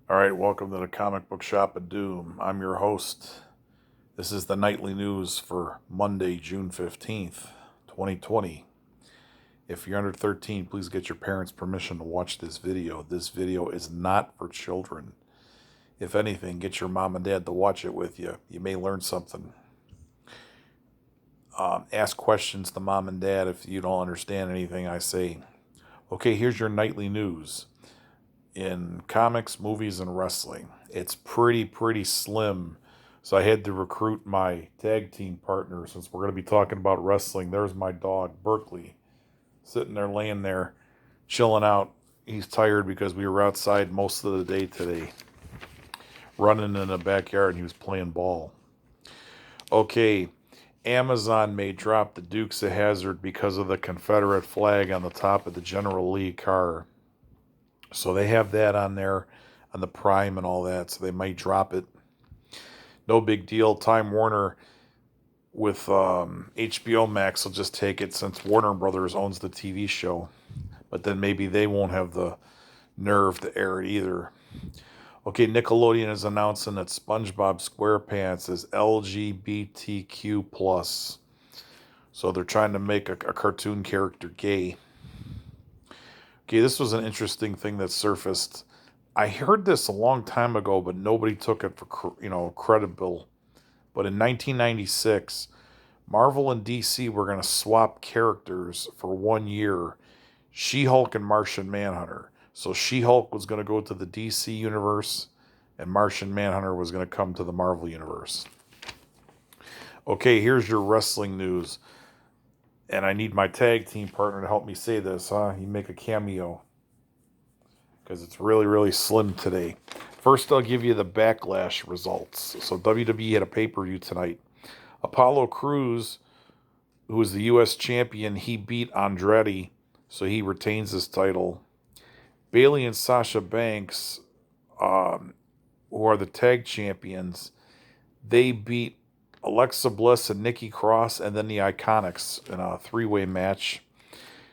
All right, welcome to the Comic Book Shop of Doom. I'm your host. This is the nightly news for Monday, June 15th, 2020. If you're under 13, please get your parents' permission to watch this video. This video is not for children. If anything, get your mom and dad to watch it with you. You may learn something. Ask questions to mom and dad if you don't understand anything I say. Okay, here's your nightly news. In comics, movies, and wrestling, it's pretty slim. So I had to recruit my tag team partner since we're going to be talking about wrestling. There's my dog, Berkeley, sitting there, laying there, chilling out. He's tired because we were outside most of the day today, running in the backyard, and he was playing ball. Okay, Amazon may drop the Dukes of Hazzard because of the Confederate flag on the top of the General Lee car. So they have that on there on the Prime and all that, so they might drop it. No big deal. Time Warner with HBO Max will just take it since Warner Brothers owns the TV show. But then maybe they won't have the nerve to air it either. Okay, Nickelodeon is announcing that SpongeBob SquarePants is LGBTQ+. So they're trying to make a cartoon character gay. Okay, this was an interesting thing that surfaced. I heard this a long time ago, but nobody took it for credible. But in 1996, Marvel and DC were going to swap characters for 1 year. She-Hulk and Martian Manhunter. So She-Hulk was going to go to the DC universe, and Martian Manhunter was going to come to the Marvel universe. Okay, here's your wrestling news. And I need my tag team partner to help me say this, huh? You make a cameo. Because it's really slim today. First, I'll give you the Backlash results. So WWE had a pay-per-view tonight. Apollo Crews, who is the U.S. champion, he beat Andrade, so he retains his title. Bayley and Sasha Banks, who are the tag champions, they beat Alexa Bliss and Nikki Cross, and then the Iconics in a three-way match.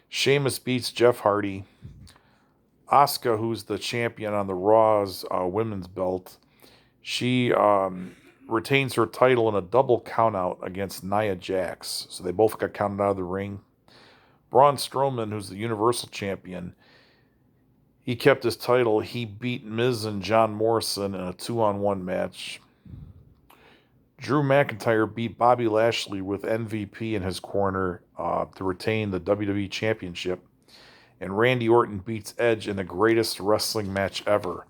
Sheamus beats Jeff Hardy. Asuka, who's the champion on the Raw's women's belt, she retains her title in a double countout against Nia Jax. So they both got counted out of the ring. Braun Strowman, who's the Universal Champion, he kept his title. He beat Miz and John Morrison in a 2-on-1 match. Drew McIntyre beat Bobby Lashley with MVP in his corner to retain the WWE Championship. And Randy Orton beats Edge in the greatest wrestling match ever.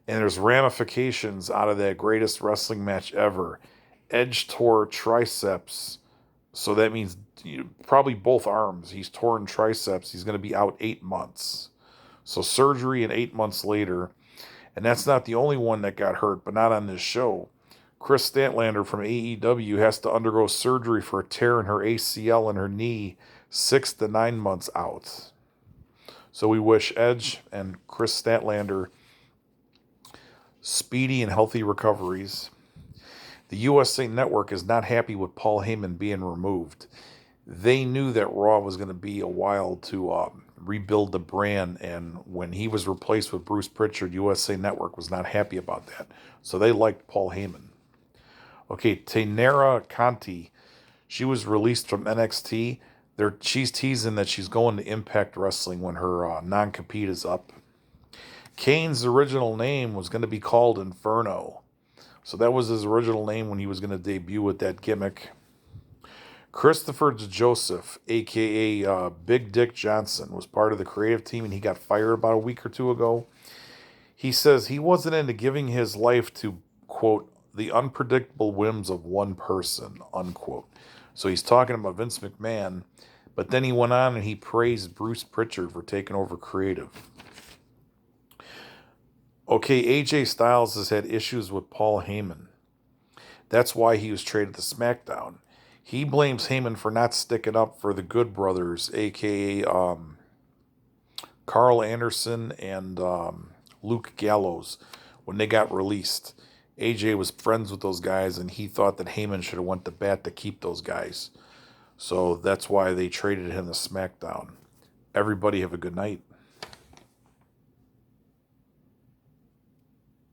And there's ramifications out of that greatest wrestling match ever. Edge tore triceps, so that means probably both arms. He's torn triceps. He's going to be out 8 months. So surgery and 8 months later. And that's not the only one that got hurt, but not on this show. Chris Statlander from AEW has to undergo surgery for a tear in her ACL and her knee, 6 to 9 months out. So we wish Edge and Chris Statlander speedy and healthy recoveries. The USA Network is not happy with Paul Heyman being removed. They knew that Raw was going to be a while to rebuild the brand, and when he was replaced with Bruce Pritchard, USA Network was not happy about that. So they liked Paul Heyman. Okay, Taynara Conti, she was released from NXT. She's teasing that she's going to Impact Wrestling when her non-compete is up. Kane's original name was going to be called Inferno. So that was his original name when he was going to debut with that gimmick. Christopher Joseph, a.k.a. Big Dick Johnson, was part of the creative team, and he got fired about a week or two ago. He says he wasn't into giving his life to, quote, the unpredictable whims of one person, unquote. So he's talking about Vince McMahon, but then he went on and he praised Bruce Pritchard for taking over creative. Okay, AJ Styles has had issues with Paul Heyman. That's why he was traded to SmackDown. He blames Heyman for not sticking up for the Good Brothers, a.k.a. Carl Anderson and Luke Gallows, when they got released. AJ was friends with those guys, and he thought that Heyman should have went to bat to keep those guys. So that's why they traded him to SmackDown. Everybody have a good night.